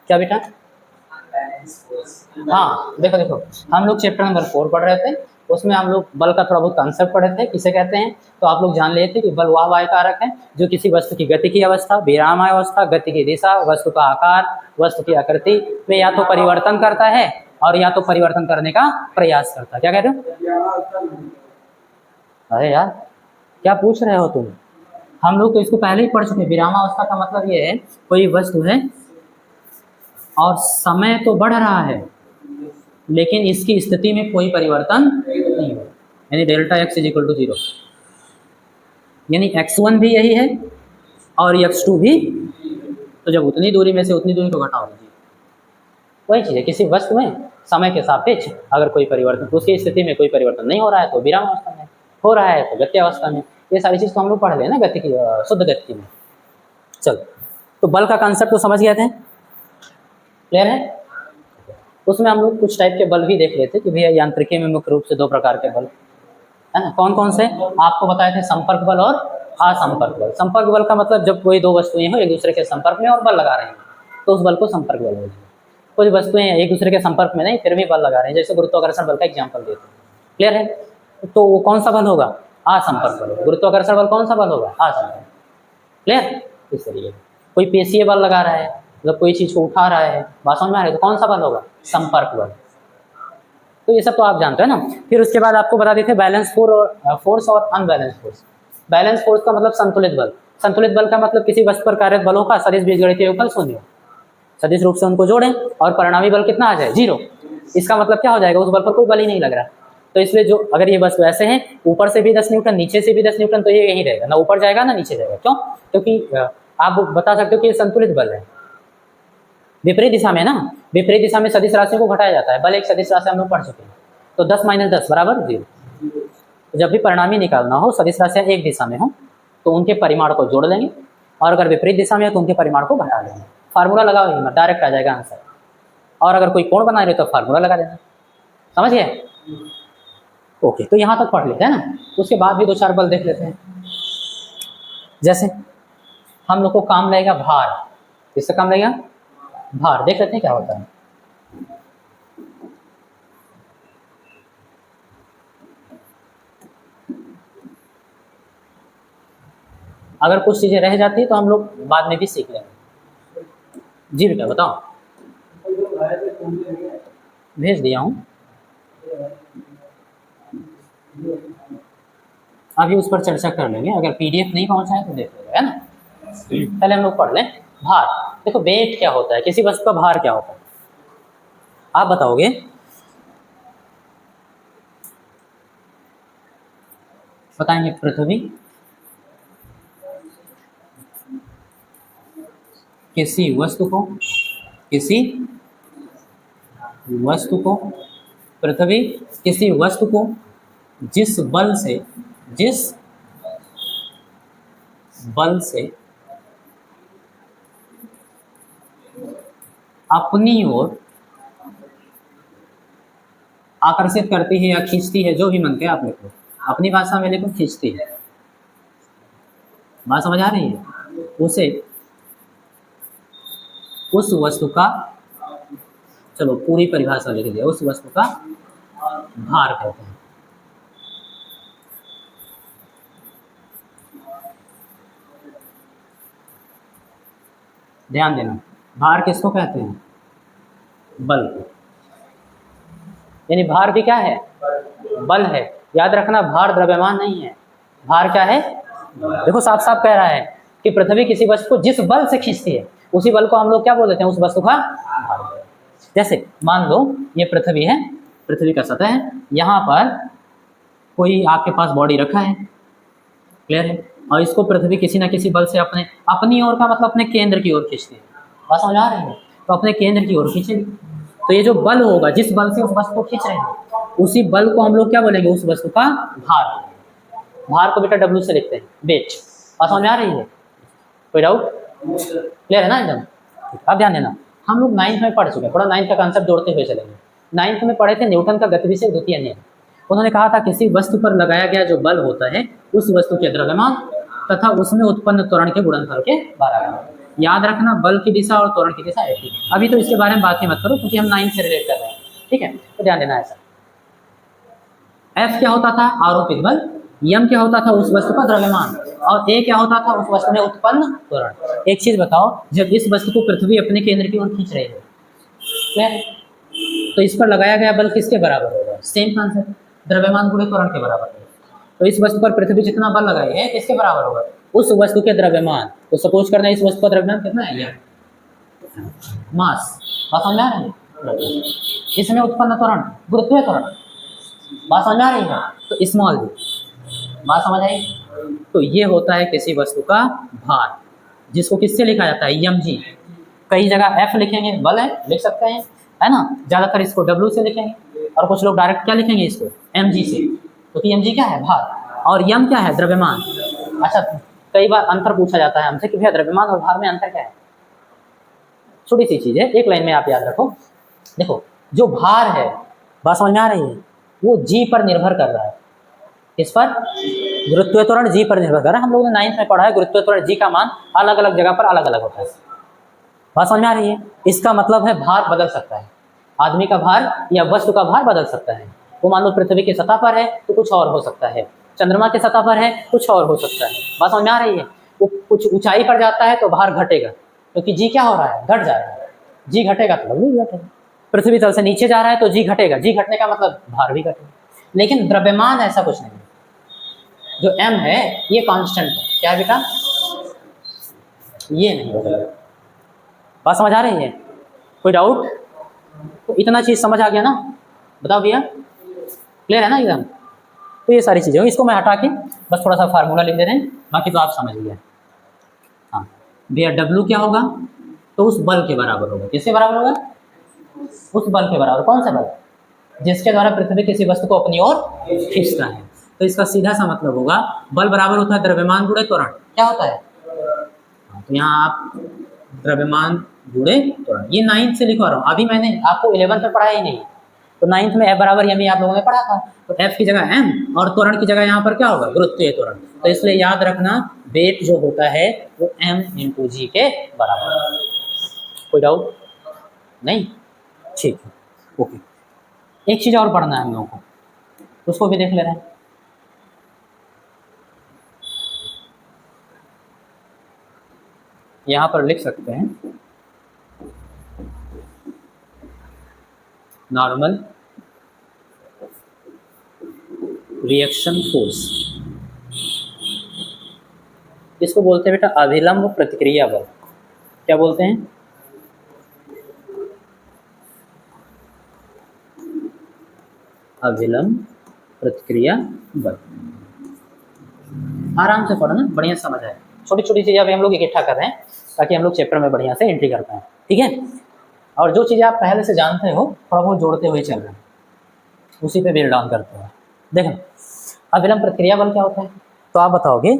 क्या बेटा? हाँ देखो देखो, हम लोग चैप्टर नंबर 4 पढ़ रहे थे, उसमें हम लोग बल का थोड़ा बहुत कॉन्सेप्ट पढ़े थे, किसे कहते हैं। तो आप लोग जान लेते कि बल वह वायु कारक है जो किसी वस्तु की गति की अवस्था, विराम अवस्था, गति की दिशा, वस्तु का आकार, वस्तु की आकृति में या तो परिवर्तन करता है और या तो परिवर्तन करने का प्रयास करता है। क्या कह रहे हो? अरे यार क्या पूछ रहे हो तुम? हम लोग तो इसको पहले ही पढ़ चुके हैं। विरामावस्था का मतलब ये है कोई वस्तु है और समय तो बढ़ रहा है लेकिन इसकी स्थिति में कोई परिवर्तन नहीं हो, यानी delta X is equal to 0, यानी x1 भी यही है और x2 भी। तो जब उतनी दूरी में से उतनी दूरी को घटाओ दीजिए, वही चीज़ है। किसी वस्तु में समय के सापेक्ष अगर कोई परिवर्तन, उसकी स्थिति में कोई परिवर्तन नहीं हो रहा है तो विराम अवस्था में, हो रहा है तो गति अवस्था में। ये सारी चीज़ तो हम लोग पढ़ लें ना गति की, शुद्ध गति में। चलो, तो बल का कॉन्सेप्ट तो समझ गए थे, क्लियर है। उसमें हम लोग कुछ टाइप के बल भी देख लेते कि भैया यांत्रिकी में मुख्य रूप से 2 प्रकार के बल है ना। कौन कौन से आपको बताए थे? संपर्क बल और असंपर्क बल। संपर्क बल का मतलब जब कोई 2 वस्तुएं हो एक दूसरे के संपर्क में और बल लगा रही हैं तो उस बल को संपर्क बल बोलते हैं। कुछ वस्तुएं एक दूसरे के संपर्क में नहीं फिर भी बल लगा रहे हैं, जैसे गुरुत्वाकर्षण बल का एग्जाम्पल देते हैं, क्लियर है। तो वो कौन सा बल होगा? असंपर्क बल। गुरुत्वाकर्षण बल कौन सा बल होगा? असंपर्क, क्लियर। इस तरीके कोई पेशीय बल लगा रहा है, मतलब कोई चीज को उठा रहा है, बात समझ में आ रही है, तो कौन सा बल होगा? संपर्क बल। तो ये सब तो आप जानते हैं ना। फिर उसके बाद आपको बता देते हैं बैलेंस फोर्स और अनबैलेंस फोर्स। बैलेंस फोर्स का मतलब संतुलित बल। संतुलित बल का मतलब किसी वस्तु पर कार्यरत बलों का सदिश बीजगणितीय योगफल शून्य, सदिश रूप से उनको जोड़ें और परिणामी बल कितना आ जाए? 0। इसका मतलब क्या हो जाएगा? उस बल पर कोई बल ही नहीं लग रहा। तो इसलिए जो अगर ये वस्तु ऐसे है, ऊपर से भी 10 न्यूटन नीचे से भी 10 न्यूटन, तो ये यही रहेगा, ना ऊपर जाएगा ना नीचे जाएगा। क्यों? क्योंकि आप बता सकते हो कि ये संतुलित बल है। विपरीत दिशा में ना, विपरीत दिशा में सदिश राशियों को घटाया जाता है। बल एक सदिश राशि हम लोग पढ़ चुके हैं, तो 10 - 10 बराबर 0। जब भी परिणामी निकालना हो, सदिश राशियां एक दिशा में हो तो उनके परिमाण को जोड़ लेंगे और अगर विपरीत दिशा में हो तो उनके परिमाण को घटा लेंगे। फार्मूला लगाओ ही मत, डायरेक्ट आ जाएगा आंसर। और अगर कोई कोण बना रहे तो फार्मूला लगा देना, समझ गए? ओके, तो यहाँ तक पढ़ लेते हैं ना। उसके बाद भी 2-4 बल देख लेते हैं। जैसे हम लोग को काम लगेगा भार, किससे काम लगेगा? भार। देख लेते हैं क्या होता है। अगर कुछ चीजें रह जाती है तो हम लोग बाद में भी सीख लेंगे। जी बेटा बताओ। भेज दिया हूँ, अभी उस पर चर्चा कर लेंगे। अगर पीडीएफ नहीं पहुंचा है तो देख लेंगे, है ना। पहले हम लोग पढ़ लें भार। देखो वेट क्या होता है, किसी वस्तु का भार क्या होता है आप बताओगे? बताएंगे? पृथ्वी किसी वस्तु को, किसी वस्तु को, पृथ्वी किसी वस्तु को जिस बल से अपनी ओर आकर्षित करती है या खींचती है, जो भी मन के आप लिखो, अपनी भाषा में लिखो, खींचती है। बात समझ आ रही है? उसे उस वस्तु का, चलो पूरी परिभाषा लिख दिया, उस वस्तु का भार कहते हैं। ध्यान देना, भार किसको कहते हैं? बल को। यानी भार भी क्या है? बल है। याद रखना, भार द्रव्यमान नहीं है, भार क्या है? देखो साफ साफ कह रहा है कि पृथ्वी किसी वस्तु को जिस बल से खींचती है उसी बल को हम लोग क्या बोल देते हैं? उस वस्तु का भार। जैसे मान लो ये पृथ्वी है, पृथ्वी का सतह है, यहाँ पर कोई आपके पास बॉडी रखा है, क्लियर है, और इसको पृथ्वी किसी ना किसी बल से अपनी ओर का मतलब अपने केंद्र की ओर खींचती है। बात समझ आ रही है? तो अपने केंद्र की ओर खींचेगी, तो ये जो बल होगा, जिस बल से उस वस्तु को खींच रहे हैं, उसी बल को हम लोग क्या बोलेंगे? उस वस्तु का भार। भार को बेटा W से लिखते हैं, वेट। बात समझ में आ रही है? कोई डाउट? क्लियर है ना एकदम? अब ध्यान देना, हम लोग 9th में पढ़ चुके हैं, थोड़ा 9th का कंसेप्ट जोड़ते हुए चलेंगे। 9th में पढ़े थे न्यूटन का गतिविधि द्वितीय नियम। उन्होंने कहा था किसी वस्तु पर लगाया गया जो बल होता है उस वस्तु के द्रव्यमान तथा उसमें उत्पन्न त्वरण के गुणनफल के बराबर। याद रखना बल की दिशा और त्वरण की दिशा एक ही। अभी तो इसके बारे में बात ही मत करो क्योंकि हम 9 से रिलेट कर रहे हैं, ठीक है, तो ध्यान देना ऐसा। F क्या होता था? आरोपित बल। M क्या होता था? उस वस्तु का द्रव्यमान। और A क्या होता था? उस वस्तु में उत्पन्न त्वरण। एक चीज बताओ, जब इस वस्तु को पृथ्वी अपने केंद्र की ओर खींच रही है तो इस पर लगाया गया बल किसके बराबर होगा? सेम कॉन्सेप्ट, द्रव्यमान गुणे त्वरण के बराबर होगा। तो इस वस्तु पर पृथ्वी जितना बल लगाई है किसके बराबर होगा? उस वस्तु के द्रव्यमान। तो सपोज करना इस वस्तु का द्रव्यमान कितना है? मास। बात समझ में आ रही है? इसमें उत्पन्न त्वरण गुरुत्वीय त्वरण। बात समझ में आ रही है? तो स्मॉल भी। बात समझ आई? तो ये होता है किसी वस्तु का भार, जिसको किससे लिखा जाता है? mg। कई जगह F लिखेंगे, बल है, लिख सकते हैं, है ना। ज़्यादातर इसको W से लिखेंगे और कुछ लोग डायरेक्ट क्या लिखेंगे? इसको mg से, क्योंकि mg क्या है? भार। और m क्या है? द्रव्यमान। अच्छा, कई बार अंतर पूछा जाता है हमसे कि भैया द्रव्यमान और भार में अंतर क्या है? छोटी सी चीज़ है, एक लाइन में आप याद रखो। देखो, जो भार है, बात समझ में आ रही है, वो g पर निर्भर कर रहा है। किस पर? गुरुत्वीय त्वरण g पर निर्भर कर रहा है। हम लोगों ने 9th में पढ़ा है गुरुत्वीय त्वरण g का मान अलग अलग जगह पर अलग अलग होता है। बात समझ में आ रही है? इसका मतलब है भार बदल सकता है, आदमी का भार या वस्तु का भार बदल सकता है। वो मान लो पृथ्वी की सतह पर है तो कुछ और हो सकता है, चंद्रमा की सतह पर है कुछ और हो सकता है। बात समझ में आ रही है? वो कुछ ऊंचाई पर जाता है तो भार घटेगा, क्योंकि जी क्या हो रहा है? घट जा रहा है। जी घटेगा तो भी घटेगा। पृथ्वी तल से नीचे जा रहा है तो जी घटेगा, जी घटने का मतलब भार भी घटेगा। लेकिन द्रव्यमान ऐसा कुछ नहीं है। जो m है ये कांस्टेंट है। क्या है बेटा? ये नहीं बदलेगा। बात समझ आ रही है? कोई डाउट? तो इतना चीज़ समझ आ गया ना? बताओ भैया, क्लियर है ना एकदम? तो ये सारी चीज़ें होंगी, इसको मैं हटा के बस थोड़ा सा फार्मूला लिख दे रहे हैं, बाकी तो आप समझ गए। हाँ भैया, W क्या होगा? तो उस बल के बराबर होगा। किसके बराबर होगा? उस बल के बराबर। कौन सा बल? जिसके द्वारा पृथ्वी किसी वस्तु को अपनी ओर खींचता है। तो इसका सीधा सा मतलब होगा बल बराबर होता है द्रव्यमान गुणे त्वरण। क्या होता है? तो यहाँ आप द्रव्यमान गुणे त्वरण, ये 9th से लिखवा रहा हूँ, अभी मैंने आपको 11th में पढ़ाया ही नहीं। तो 9th में F बराबर यमी आप लोगों ने पढ़ा था, तो F की जगह M और त्वरण की जगह यहाँ पर क्या होगा? गुरुत्वीय त्वरण। तो इसलिए याद रखना वेट जो होता है वो M × G के बराबर। कोई डाउट नहीं? ठीक है, ओके। एक चीज़ और पढ़ना है हम लोगों को, उसको भी देख ले रहे हैं। यहाँ पर लिख सकते हैं नॉर्मल रिएक्शन फोर्स। इसको बोलते हैं बेटा अभिलंब प्रतिक्रिया बल। क्या बोलते हैं? अभिलंब प्रतिक्रिया बल। आराम से पढ़ना, बढ़िया समझ आए। छोटी छोटी चीज़ें अभी हम लोग इकट्ठा कर रहे हैं ताकि हम लोग चैप्टर में बढ़िया से एंट्री कर पाएँ, ठीक है। और जो चीज़ें आप पहले से जानते हो थोड़ा बहुत जोड़ते हुए चल रहे हैं, उसी पे बेल डाउन करते हैं। देखो, अभिलंब प्रतिक्रिया बल क्या होता है? तो आप बताओगे,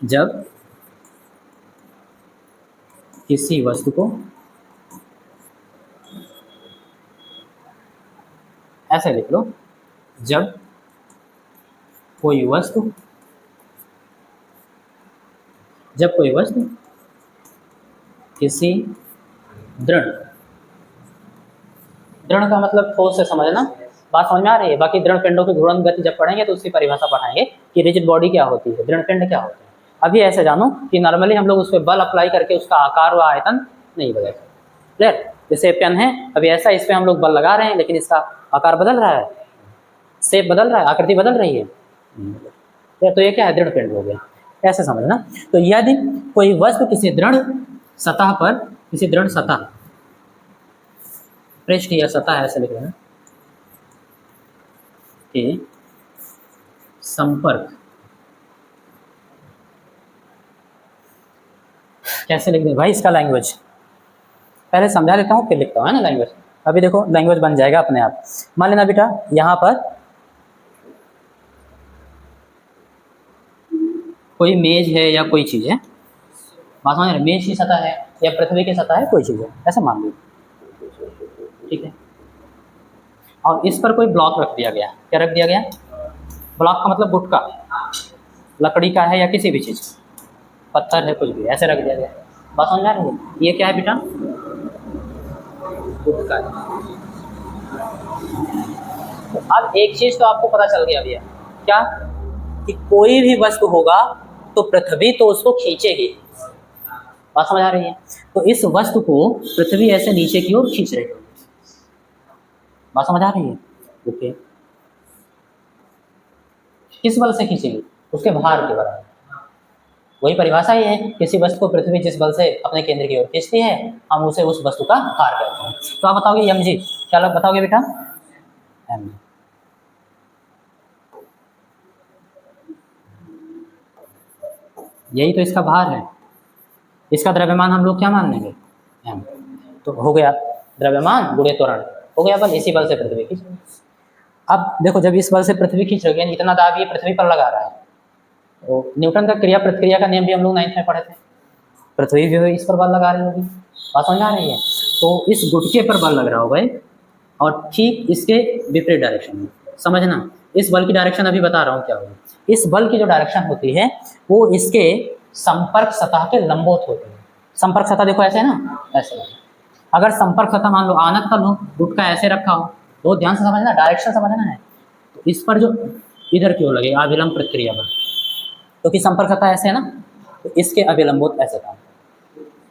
जब किसी वस्तु को ऐसे लिख लो, जब कोई वस्तु किसी दृढ़ का मतलब ठोस से समझना, बात समझ में आ रही है? बाकी दृढ़ पिंडों की घूर्णन गति जब पढ़ेंगे तो उसकी परिभाषा पढ़ाएंगे कि रिजिड बॉडी क्या होती है, दृढ़ पिंड क्या होते हैं। अभी ऐसे जानो कि नॉर्मली हम लोग उस पर बल अप्लाई करके उसका आकार व आयतन नहीं बदल सकते। क्लियर? जैसे पेन है, अभी ऐसा इस पर हम लोग बल लगा रहे हैं लेकिन इसका आकार बदल रहा है, शेप बदल रहा है, आकृति बदल रही है। तो ये क्या है? दृढ़ पिंड हो गया। ऐसे समझना। तो यदि कोई वस्तु किसी दृढ़ सतह पर, किसी दृढ़ सतह, पृष्ठ या सतह ऐसे लिख रहे हैं, के संपर्क, कैसे लिख दें भाई इसका लैंग्वेज? पहले समझा देता हूँ फिर लिखता हूँ, है ना लैंग्वेज। अभी देखो लैंग्वेज बन जाएगा अपने आप। मान लेना बेटा यहाँ पर कोई मेज है या कोई चीज़ है, बात समझ रहे? मेज की सतह है या पृथ्वी की सतह है, कोई चीज़ है, ऐसे मान लो, ठीक है। और इस पर कोई ब्लॉक रख दिया गया। क्या रख दिया गया? ब्लॉक का मतलब गुटका, लकड़ी का है या किसी भी चीज़, पत्थर है, कुछ भी, ऐसे रख दिया गया। बात समझ में आ रही है? ये क्या है बेटा? गुटका है। तो अब एक चीज तो आपको पता चल गया भैया, क्या? कि कोई भी वस्तु होगा तो पृथ्वी तो उसको खींचेगी। बात समझ आ रही है? तो इस वस्तु को पृथ्वी ऐसे नीचे की ओर खींच रही है। बात समझ आ रही है? ओके। किस बल से खींचेगी? उसके भार के बराबर। वही परिभाषा ही है, किसी वस्तु को पृथ्वी जिस बल से अपने केंद्र की ओर खींचती है हम उसे उस वस्तु का भार कहते हैं। तो आप बताओगे एम जी, क्या लोग बताओगे बेटा? M G. यही तो इसका भार है। इसका द्रव्यमान हम लोग क्या मान लेंगे? एम। तो हो गया द्रव्यमान गुणे त्वरण, हो गया बल, इसी बल से पृथ्वी खींच रही है। अब देखो जब इस बल से पृथ्वी खींच रही है, इतना दाब ये पृथ्वी पर लगा रहा है, तो न्यूटन का क्रिया प्रतिक्रिया का नियम भी हम लोग 9th में पढ़े थे। पृथ्वी भी इस पर बल लगा रही होगी। बात समझ आ रही है? तो इस गुटके पर बल लग रहा होगा और ठीक इसके विपरीत डायरेक्शन में। समझना, इस बल की डायरेक्शन अभी बता रहा हूँ क्या होगी। इस बल की जो डायरेक्शन होती है वो इसके संपर्क सतह के लंबवत होती है। संपर्क सतह देखो ऐसे है ना, ऐसे। अगर संपर्क सतह मान लो आनत का लो, गुटका ऐसे रखा हो, तो ध्यान से समझना, डायरेक्शन समझना है। तो इस पर जो इधर की ओर लगेगा अभिलंब प्रतिक्रिया बल, क्योंकि संपर्क सतह ऐसे है ना, तो इसके अभिलंबोत ऐसे काम।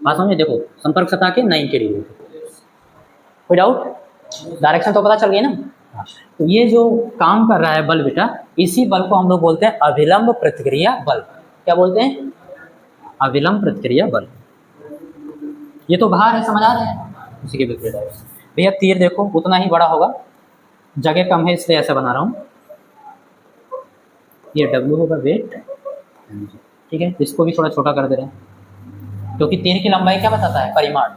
बात समझिए, देखो संपर्क सतह के 9 के लिए। कोई डाउट? डायरेक्शन तो पता चल गई ना। तो ये जो काम कर रहा है बल बेटा, इसी बल को हम लोग बोलते हैं अभिलंब प्रतिक्रिया बल। क्या बोलते हैं? अभिलंब प्रतिक्रिया बल। ये तो भार है, समझ आ रहे हैं? उसी के विपरीत डायरेक्शन। भैया तीर देखो उतना ही बड़ा होगा, जगह कम है इसलिए ऐसा बना रहा हूँ। ये W होगा वेट, ठीक है। इसको भी थोड़ा छोटा कर दे रहे हैं, क्योंकि तीर की लंबाई क्या बताता है? परिमाण।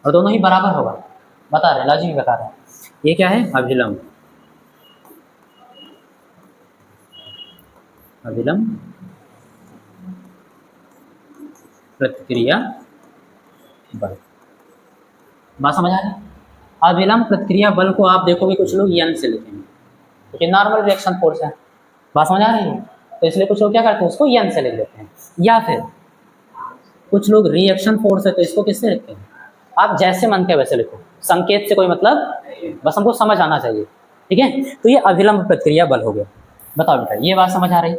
और दोनों ही बराबर होगा, बता रहे हैं, लाजी भी बता रहे हैं। ये क्या है? अभिलंब। अभिलंब प्रतिक्रिया बल। बात समझ आ रही है? अभिलंब प्रतिक्रिया बल को आप देखोगे कुछ लोग एन से लिखेंगे, क्योंकि नॉर्मल रिएक्शन फोर्स है। बात समझ आ रही है? तो इसलिए कुछ लोग क्या करते हैं, उसको एन से लिख देते हैं। या फिर कुछ लोग रिएक्शन फोर्स है तो इसको किससे लिखते हैं? आप जैसे मन के वैसे लिखो, संकेत से कोई मतलब, बस हमको समझ आना चाहिए, ठीक है। तो ये अभिलंब प्रतिक्रिया बल हो गया। बताओ बेटा, ये बात समझ आ रही?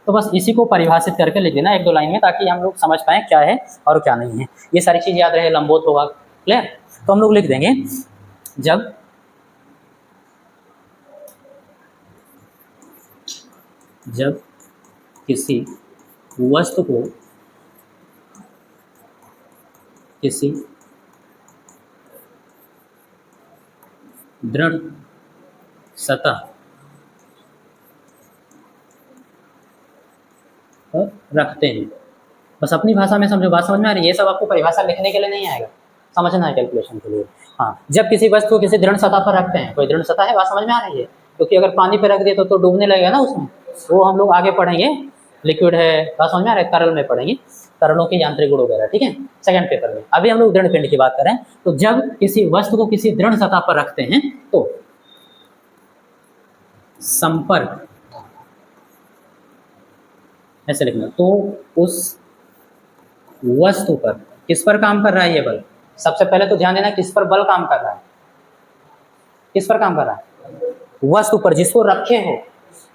तो बस इसी को परिभाषित करके लिख देना 1-2 लाइन में, ताकि हम लोग समझ पाएँ क्या है और क्या नहीं है। ये सारी चीज़ याद रहे, लंबोत होगा, क्लियर? तो हम लोग लिख देंगे, जब किसी वस्तु को किसी दृढ़ सतह पर रखते हैं, बस अपनी भाषा में समझो। बात समझ में आ रही है? ये सब आपको परिभाषा लिखने के लिए नहीं आएगा, समझना है कैलकुलेशन के लिए। हाँ, जब किसी वस्तु को किसी दृढ़ सतह पर रखते हैं, कोई दृढ़ सतह है, बात समझ में आ रही है? क्योंकि अगर पानी पर रख दिए तो डूबने लगेगा ना उसमें, वो हम लोग आगे पढ़ेंगे। लिक्विड है, बात समझ में आ रहा है? तरल में पढ़ेंगे, तरलों के यांत्रिक गुण वगैरह, ठीक है, सेकंड पेपर में। अभी हम लोग दृढ़ पिंड की बात करें, तो जब किसी वस्तु को किसी दृढ़ सतह पर रखते हैं तो संपर्क, ऐसे लिखना, तो उस वस्तु पर किस पर काम कर रहा है ये बल? सबसे पहले तो ध्यान देना किस पर बल काम कर रहा है, किस पर काम कर रहा है? वस्तु पर, जिसको रखे हो।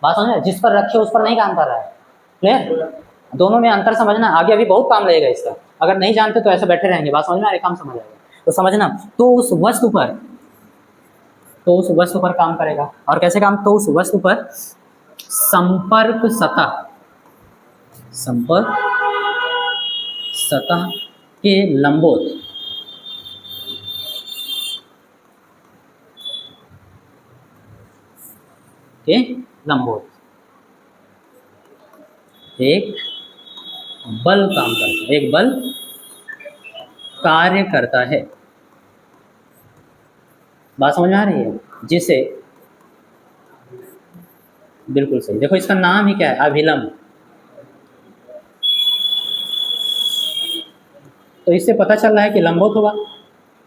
बात समझ, जिस पर रखे हो उस पर नहीं काम कर रहा है, क्लियर? दोनों में अंतर समझना, आगे अभी बहुत काम लगेगा इसका। अगर नहीं जानते तो ऐसे बैठे रहेंगे, बात समझ में आ रही? काम समझ आएगा तो समझना। तो उस वस्तु पर काम करेगा। और कैसे काम? तो उस वस्तु पर संपर्क सतह के लंबवत एक बल काम करता है, एक बल कार्य करता है। बात समझ में आ रही है? जिसे, बिल्कुल सही, देखो इसका नाम ही क्या है? अभिलंब। तो इससे पता चल रहा है कि लंबवत होगा।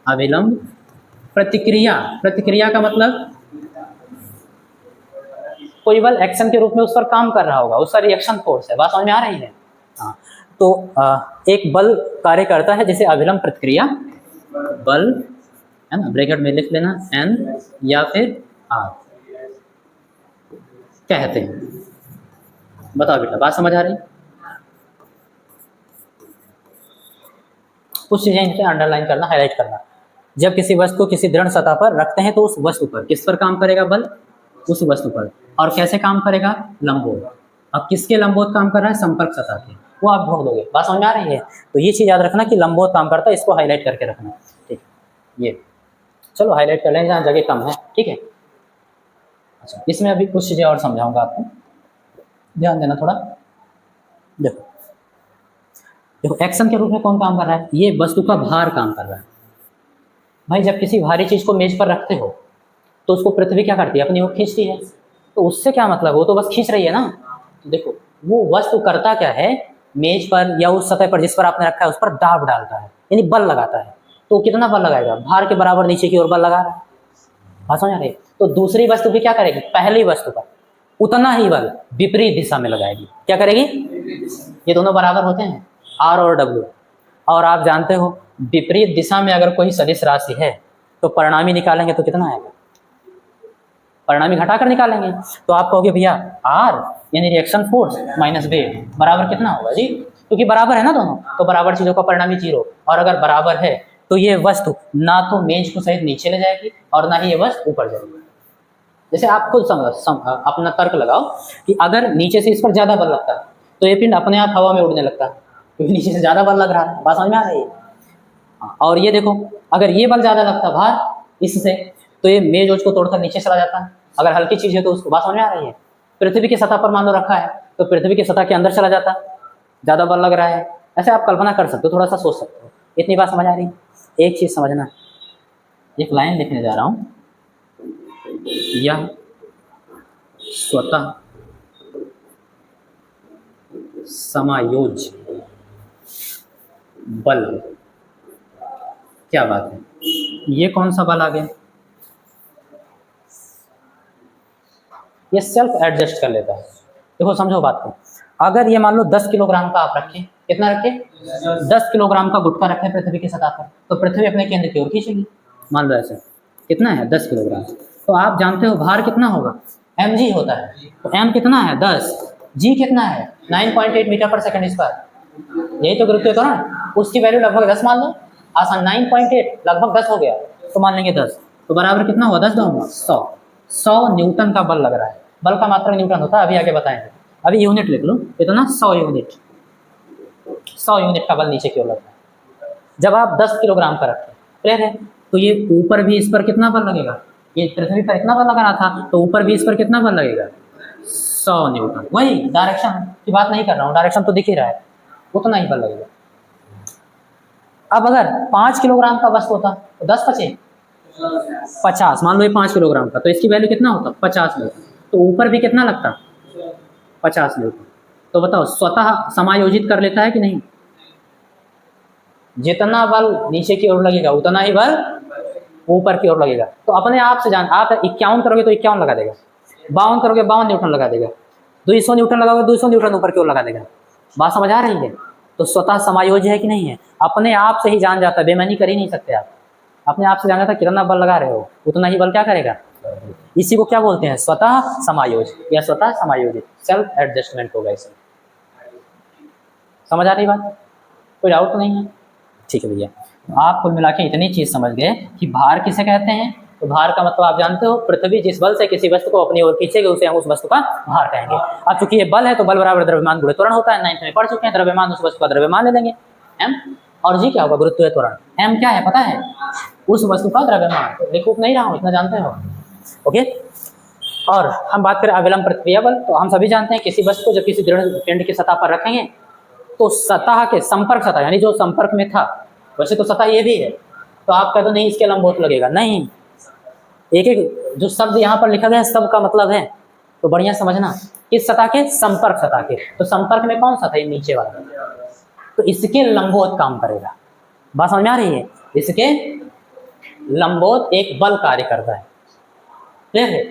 अभिलंब प्रतिक्रिया का मतलब कोई बल एक्शन के रूप में उस पर काम कर रहा होगा, उसका रिएक्शन फोर्स है। बात समझ में आ रही है? हाँ, तो एक बल कार्य करता है जिसे अविलंब प्रतिक्रिया बल, है ना, ब्रैकेट में लिख लेना N या फिर R कहते हैं। बताओ बेटा, बात समझ आ रही? कुछ चीजें इनके अंडरलाइन करना, हाईलाइट करना। जब किसी वस्तु को किसी दृढ़ सतह पर रखते हैं तो उस वस्तु पर किस पर काम करेगा बल? उस वस्तु पर। और कैसे काम करेगा? लंबवत। अब किसके लंबवत काम कर रहा है? संपर्क सतह के। वो आप ढूंढ दोगे। बात समझ में आ रही है? तो ये चीज याद रखना कि लंबवत काम करता है, इसको हाईलाइट करके रखना। ठीक, ये चलो हाईलाइट कर लें जहाँ जगह कम है। ठीक है, अच्छा इसमें अभी कुछ चीजें और समझाऊंगा आपको, ध्यान देना थोड़ा। देखो देखो, एक्शन के रूप में कौन काम कर रहा है? ये वस्तु का भार काम कर रहा है। भाई जब किसी भारी चीज को मेज पर रखते हो तो उसको पृथ्वी क्या करती है? अपनी ओर खींचती है। तो उससे क्या मतलब? वो तो बस खींच रही है ना। तो देखो वो वस्तु करता क्या है, मेज पर या उस सतह पर जिस पर आपने रखा है उस पर दाब डालता है, यानी बल लगाता है। तो कितना बल लगाएगा? भार के बराबर नीचे की ओर बल लगा रहा है। बात समझ आ रही है? तो दूसरी वस्तु भी क्या करेगी? पहली वस्तु पर उतना ही बल विपरीत दिशा में लगाएगी। क्या करेगी? ये दोनों बराबर होते हैं, R और W। और आप जानते हो विपरीत दिशा में अगर कोई सदिश राशि है तो परिणामी निकालेंगे तो कितना आएगा? परिणामी घटाकर निकालेंगे। तो आप कहोगे भैया R यानी रिएक्शन फोर्स माइनस वेग बराबर कितना होगा जी? क्योंकि बराबर है ना दोनों, तो बराबर चीजों का परिणामी 0। और अगर बराबर है तो ये वस्तु ना तो मेज को सहित नीचे ले जाएगी और ना ही ये वस्तु ऊपर जाएगी। जैसे आप खुद अपना तर्क लगाओ कि अगर नीचे से इस पर ज्यादा बल लगता है तो ये पिंड अपने आप हवा में उड़ने लगता है, क्योंकि नीचे से ज्यादा बल लग रहा है। बात समझ में आ रही है? और ये देखो, अगर ये बल ज्यादा लगता भार इससे तो ये मेज ओज को तोड़कर नीचे चला जाता है। अगर हल्की चीज है तो उसको, बात समझ में आ रही है? पृथ्वी की सतह पर मान लो रखा है तो पृथ्वी की सतह के अंदर चला जाता, ज्यादा बल लग रहा है। ऐसे आप कल्पना कर सकते हो, थोड़ा सा सोच सकते हो। इतनी बात समझ आ रही? एक चीज समझना, एक लाइन लिखने जा रहा हूं, यह स्वतः समायोज्य बल। क्या बात है, ये कौन सा बल आ गया? ये सेल्फ एडजस्ट कर लेता है। देखो समझो बात को, अगर ये मान लो 10 किलोग्राम का आप रखें, कितना रखें? 10 किलोग्राम का गुटखा रखें पृथ्वी की सतह पर, तो पृथ्वी अपने केंद्र की ओर खींचेगी। मान लो ऐसे, कितना है? 10 किलोग्राम। तो आप जानते हो भार कितना होगा? mg होता है। तो m कितना है? 10। g कितना है? 9.8 मीटर पर सेकंड स्क्वायर। यही तो गुरुत्वाकर्षण, उसकी वैल्यू लगभग 10 मान लो। आसान, 9.8 लगभग 10 हो गया, तो मान लेंगे 10। तो बराबर कितना हुआ? 10 दूंगा 100 न्यूटन का बल लग रहा है। बल का मात्रक न्यूटन होता है, अभी आगे बताएंगे। अभी यूनिट लिख लो, इतना 100 यूनिट। 100 यूनिट का बल नीचे की ओर लगता है जब आप 10 किलोग्राम का रखें। क्लियर है? तो ये ऊपर भी इस पर कितना बल लगेगा? ये पृथ्वी पर इतना बल लगाना था, तो ऊपर भी इस पर कितना बल लगेगा? 100 न्यूटन। वही डायरेक्शन की बात नहीं कर रहा हूँ, डायरेक्शन तो दिख ही रहा है, उतना ही बल लगेगा। अब अगर 5 किलोग्राम का वस्तु होता तो 10 पचे 50, मान लो ये 5 किलोग्राम का, तो इसकी वैल्यू कितना होता? 50 न्यूटन। तो ऊपर भी कितना लगता? 50 न्यूटन। तो बताओ स्वतः समायोजित कर लेता है कि नहीं? जितना बल नीचे की ओर लगेगा उतना ही बल ऊपर की ओर लगेगा। तो अपने आप से जान, आप 51 करोगे तो 51 लगा देगा, 52 करोगे 52 न्यूटन लगा देगा, 200 न्यूटन लगाओगे 200 न्यूटन ऊपर की ओर लगा देगा। बात समझ आ रही है? तो स्वतः समायोज्य है कि नहीं है? अपने आप से ही जान जाता है, बेईमानी कर ही नहीं सकते आप। अपने आप से जान जाता है कितना बल लगा रहे हो उतना ही बल क्या करेगा? इसी को क्या बोलते हैं? स्वतः समायोज्य या स्वतः समायोजित, सेल्फ एडजस्टमेंट होगा इसे। समझ आ रही बात? कोई डाउट तो नहीं है? ठीक है भैया, आप कुल मिला के इतनी चीज समझ गए कि भार किसे कहते हैं। तो भार का मतलब आप जानते हो, पृथ्वी जिस बल से किसी वस्तु को अपनी ओर खींचेगी उसे हम उस वस्तु का भार कहेंगे। अब चूंकि ये बल है तो बल बराबर द्रव्यमान गुणे त्वरण होता है, 9th में पढ़ चुके हैं। द्रव्यमान उस वस्तु का द्रव्यमान ले लेंगे m, और g क्या होगा? गुरुत्वीय त्वरण। m क्या है पता है? उस वस्तु का द्रव्यमान। लिखूं नहीं रहा हूँ, इतना जानते हो? ओके। और हम बात करें अविलंब प्रतिक्रिया बल, तो हम सभी जानते हैं किसी वस्तु को जब किसी दृढ़ पिंड की सतह पर रखेंगे तो सतह के संपर्क सतह, यानी जो संपर्क में था, वैसे तो सतह ये भी है, तो आप कहते हो नहीं इसके लंबवत लगेगा। नहीं, एक एक जो शब्द यहाँ पर लिखा गया है सब का मतलब है, तो बढ़िया समझना। किस सतह के? संपर्क सतह के। तो संपर्क में कौन सा था? ये नीचे वाला, तो इसके लंबवत काम करेगा। बात समझ में आ रही है? इसके लंबवत एक बल कार्य करता है, क्लियर है?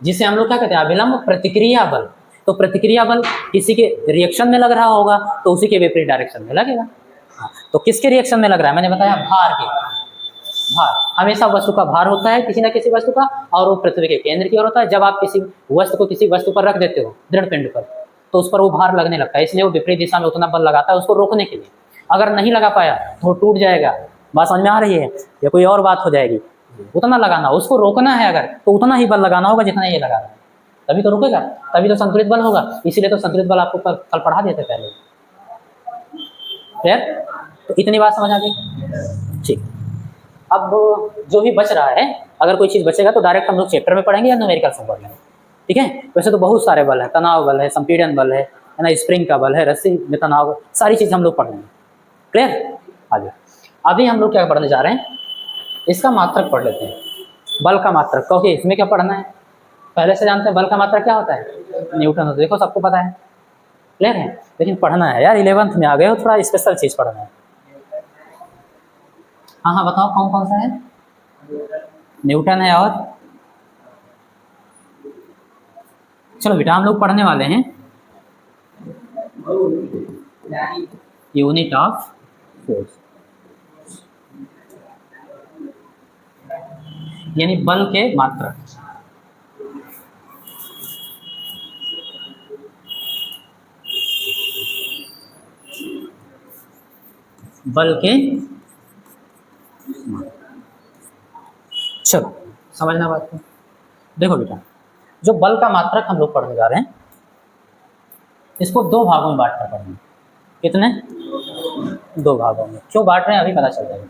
जिसे हम लोग क्या कहते हैं? अविलंब प्रतिक्रिया बल। तो प्रतिक्रिया बल किसी के रिएक्शन में लग रहा होगा तो उसी के विपरीत डायरेक्शन में लगेगा। तो किसके रिएक्शन में लग रहा है, मैंने बताया भार के। भार हमेशा वस्तु का भार होता है किसी न किसी वस्तु का, और वो पृथ्वी के केंद्र की ओर होता है। जब आप किसी वस्तु को किसी वस्तु पर रख देते हो दृढ़ पिंड पर, तो उस पर वो भार लगने लगता है, इसलिए वो विपरीत दिशा में उतना बल लगाता है उसको रोकने के लिए। अगर नहीं लगा पाया तो वो टूट जाएगा। बात समझ में आ रही है या कोई और बात हो जाएगी? उतना लगाना, उसको रोकना है अगर तो उतना ही बल लगाना होगा जितना ये लगा रहा है, तभी तो रुकेगा, तभी तो संतुलित बल होगा। इसीलिए तो संतुलित बल आपको कल पढ़ा देते पहले। क्लियर? तो इतनी बात समझ आ गई? ठीक। अब जो भी बच रहा है, अगर कोई चीज़ बचेगा तो डायरेक्ट हम लोग चैप्टर में पढ़ेंगे या न्यूमेरिकल से पढ़ लेंगे। ठीक है? वैसे तो बहुत सारे बल है, तनाव बल है, संपीड़न बल है ना, स्प्रिंग का बल है, रस्सी में तनाव, सारी चीज़ हम लोग पढ़ लेंगे। क्लियर? आगे अभी हम लोग क्या पढ़ने जा रहे हैं, इसका मात्रक पढ़ लेते हैं, बल का मात्रक। क्योंकि इसमें क्या पढ़ना है, पहले से जानते हैं बल का मात्रक क्या होता है, न्यूटन होता है, देखो सबको पता है। क्लियर है? लेकिन पढ़ना है यार, 11th में आ गए हो, थोड़ा स्पेशल चीज़ पढ़ना है। हाँ हाँ बताओ कौन कौन सा है? न्यूटन है, और चलो बेटा हम लोग पढ़ने वाले हैं यूनिट ऑफ फोर्स, यानी बल के मात्रक। बल के, चलो समझना बात को। देखो बेटा, जो बल का मात्रक हम लोग पढ़ने जा रहे हैं, इसको दो भागों में बांट कर पढ़ेंगे। कितने? दो भागों में। क्यों बांट रहे हैं अभी पता चल जाएगा।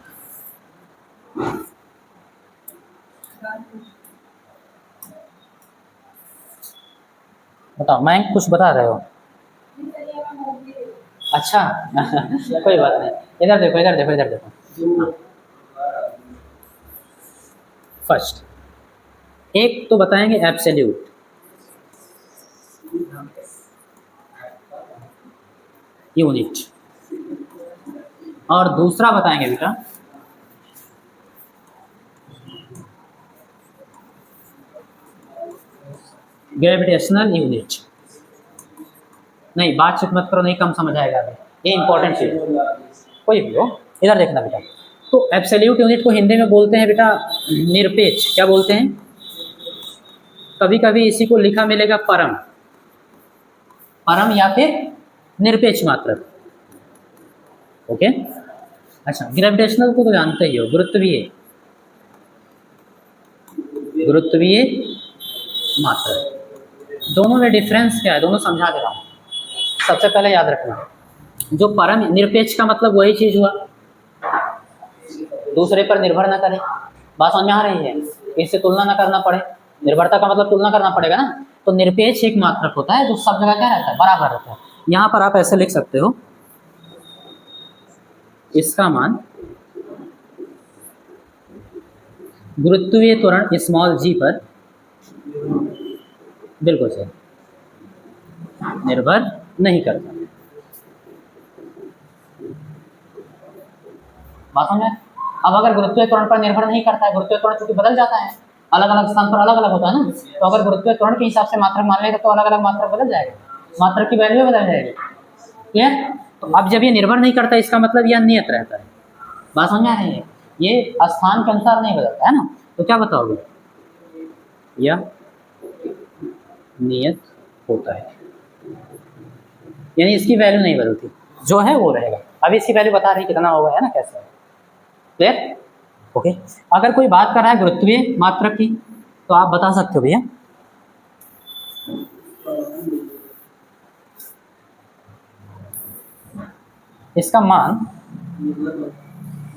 बताओ, मैं कुछ बता रहे हो? अच्छा कोई बात नहीं, इधर देखो इधर देखो इधर देखो। फर्स्ट एक तो बताएंगे एब्सोल्यूट, यूनिट, और दूसरा बताएंगे बेटा ग्रेविटेशनल यूनिट। नहीं बातचीत मत करो, नहीं कम समझ आएगा अभी, ये इंपॉर्टेंट चीज कोई भी हो। इधर देखना बेटा, तो एब्सोल्यूट यूनिट को हिंदी में बोलते हैं बेटा निरपेक्ष। क्या बोलते हैं? कभी कभी इसी को लिखा मिलेगा परम, परम या फिर निरपेक्ष मात्रक। ओके अच्छा, ग्रेविटेशनल को तो जानते ही हो, गुरुत्वीय, गुरुत्वीय मात्रक। दोनों में डिफरेंस क्या है, दोनों समझा दे रहा हूँ। सबसे पहले याद रखना, जो परम निरपेक्ष का मतलब वही चीज हुआ दूसरे पर निर्भर ना करे। बात समझ में आ रही है? इससे तुलना ना करना पड़े। निर्भरता का मतलब तुलना करना पड़ेगा ना। तो निरपेक्ष एक मात्रक होता है जो सब जगह क्या रहता है, बराबर रहता है। यहाँ पर आप ऐसे लिख सकते हो, इसका मान गुरुत्वीय त्वरण स्मॉल जी पर बिल्कुल सही निर्भर नहीं करता। बात समझ में? अब अगर गुरुत्वीय त्वरण पर निर्भर नहीं करता है, गुरुत्वीय त्वरण चूंकि बदल जाता है, अलग अलग स्थान पर अलग अलग होता है ना, तो अगर गुरुत्वीय त्वरण के हिसाब से मात्रक मान लेगा तो अलग अलग मात्रक बदल जाएगा, मात्रक की वैल्यू बदल जाएगी। क्लियर? तो अब जब ये निर्भर नहीं करता इसका मतलब यह नियत रहता है। बात समझ आ रही है? ये स्थान के अनुसार नहीं बदलता है ना। तो क्या बताओगे? यह नियत होता है, यानी इसकी वैल्यू नहीं बदलती, जो है वो रहेगा। अभी इसकी वैल्यू बता रही कितना होगा, है ना, कैसे है। क्लियर? ओके। अगर कोई बात कर रहा है गुरुत्वीय मात्रक की तो आप बता सकते हो भैया इसका मान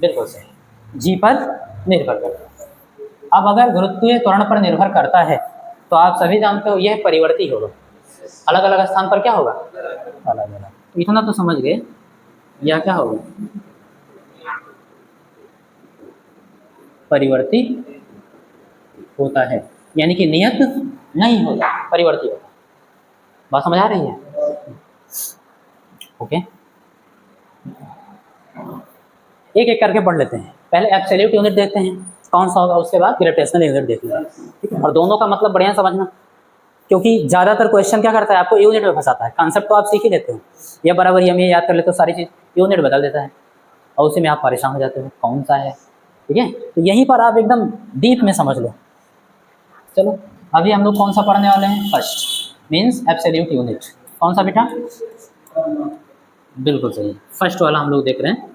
बिल्कुल सही जी पर निर्भर करता है। अब अगर गुरुत्वीय त्वरण पर निर्भर करता है तो आप सभी जानते हो यह परिवर्ती होगा, अलग अलग स्थान पर क्या होगा, अलग अलग। इतना तो समझ गए, यह क्या होगा, परिवर्ती होता है, यानी कि नियत नहीं होता, परिवर्ती होता। बात समझ आ रही है? ओके, एक एक करके पढ़ लेते हैं। पहले एब्सोल्यूट यूनिट देखते हैं कौन सा होगा, उसके बाद ग्रेविटेशनल यूनिट देखते हैं। ठीक है? और दोनों का मतलब बढ़िया समझना, क्योंकि ज़्यादातर क्वेश्चन क्या करता है, आपको यूनिट में फंसाता है। कंसेप्ट तो आप सीख ही लेते हो, या बराबर ये याद कर लेते हो, सारी चीज़ यूनिट बदल देता है और उसी में आप परेशान हो जाते हो कौन सा है। ठीक है, तो यहीं पर आप एकदम डीप में समझ लो। चलो अभी हम लोग कौन सा पढ़ने वाले हैं, फर्स्ट मीन्स एब्सोल्यूट यूनिट। कौन सा बेटा, बिल्कुल सही, फर्स्ट वाला हम लोग देख रहे हैं।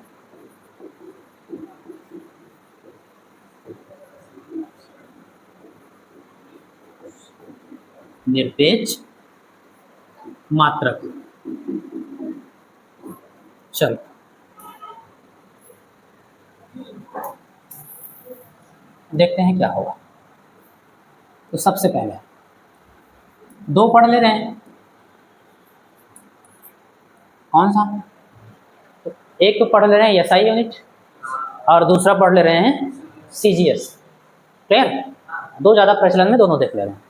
निरपेक्ष मात्रक। चलो देखते हैं क्या होगा। तो सबसे पहले दो पढ़ ले रहे हैं, कौन सा, तो एक तो पढ़ ले रहे हैं एसआई यूनिट और दूसरा पढ़ ले रहे हैं सीजीएस। क्लियर, दो ज़्यादा प्रचलन में दोनों देख ले रहे हैं।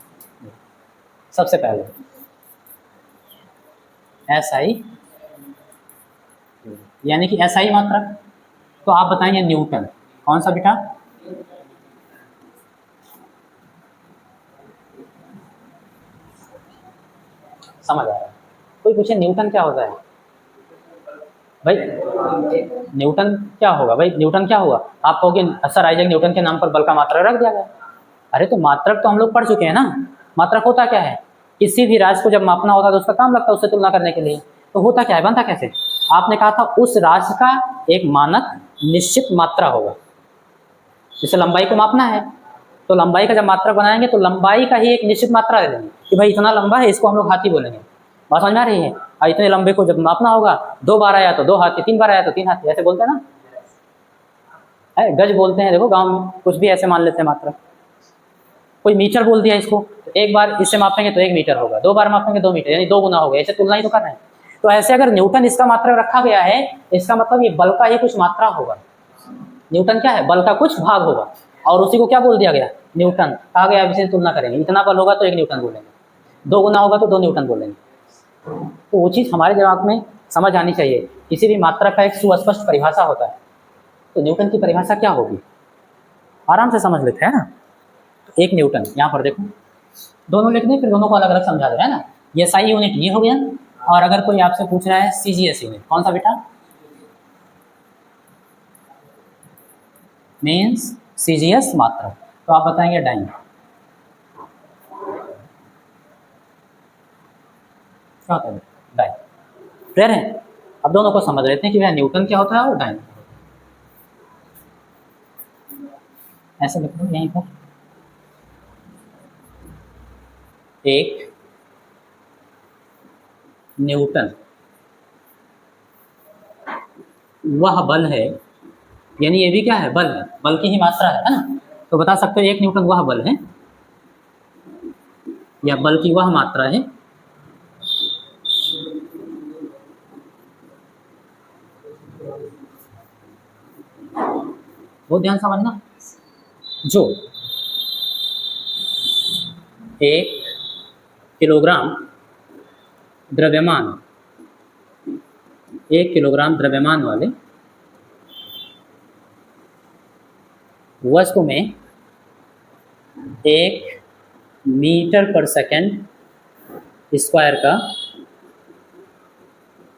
सबसे पहले एसआई यानी कि एसआई मात्रक, तो आप बताएंगे न्यूटन। कौन सा बेटा, समझ आ रहा है? कोई पूछे न्यूटन क्या होता है भाई, न्यूटन क्या होगा भाई, न्यूटन क्या हुआ, आप कहोगे सर आइजैक न्यूटन के नाम पर बल का मात्रक रख दिया गया। अरे तो मात्रक तो हम लोग पढ़ चुके हैं ना। मात्रक होता क्या है, किसी भी राशि को जब मापना होता है तो उसका काम लगता है उससे तुलना करने के लिए। तो होता क्या है, बनता कैसे, आपने कहा था उस राशि का एक मानक निश्चित मात्रा होगा। जैसे लंबाई को मापना है तो लंबाई का जब मात्रक बनाएंगे तो लंबाई का ही एक निश्चित मात्रा दे देंगे कि भाई इतना लंबा है, इसको हम लोग हाथी बोलेंगे। बात समझ में आ रही है? और इतने लंबे को जब मापना होगा 2 बार आया तो 2 हाथी, 3 बार आया तो 3 हाथी, ऐसे बोलते हैं ना, है गज बोलते हैं। देखो गांव में कुछ भी ऐसे मान लेते हैं मात्रक। कोई मीटर बोल दिया इसको, तो एक बार इससे मापेंगे तो 1 मीटर होगा, 2 बार मापेंगे 2 मीटर, यानी 2 गुना हो गया। ऐसे तुलना ही तो कर रहे हैं। तो ऐसे अगर न्यूटन इसका मात्रक रखा गया है, इसका मतलब ये बल का ही कुछ मात्रा होगा। न्यूटन क्या है, बल का कुछ भाग होगा, और उसी को क्या बोल दिया गया, न्यूटन। कहा गया इसे तुलना करेंगे, इतना बल होगा तो 1 न्यूटन बोलेंगे, 2 गुना होगा तो 2 न्यूटन बोलेंगे। तो वो चीज़ हमारे दिमाग में समझ आनी चाहिए। किसी भी मात्रा का एक सुस्पष्ट परिभाषा होता है, तो न्यूटन की परिभाषा क्या होगी, आराम से समझ लेते हैं ना। तो 1 न्यूटन, यहाँ पर देखो दोनों लिख दें, फिर दोनों को अलग अलग समझा दे रहे हैं ना। ये एसआई यूनिट ये हो गया, और अगर कोई आपसे पूछ रहा है सीजीएस यूनिट, कौन सा बेटा, मीन्स सीजीएस मात्रक, तो आप बताएंगे डाइन। क्या होता है डाइन, क्लियर है? अब दोनों को समझ लेते हैं कि वह न्यूटन क्या होता है और डाइन। ऐसे लिखो यहीं पर, 1 न्यूटन वह बल है, यानी ये भी क्या है, बल है, बल की ही मात्रा है ना। तो बता सकते हो 1 न्यूटन वह बल है या बल की वह मात्रा है वो ध्यान समझना, जो 1 किलोग्राम द्रव्यमान, 1 किलोग्राम द्रव्यमान वाले वस्तु में 1 मीटर पर सेकंड स्क्वायर का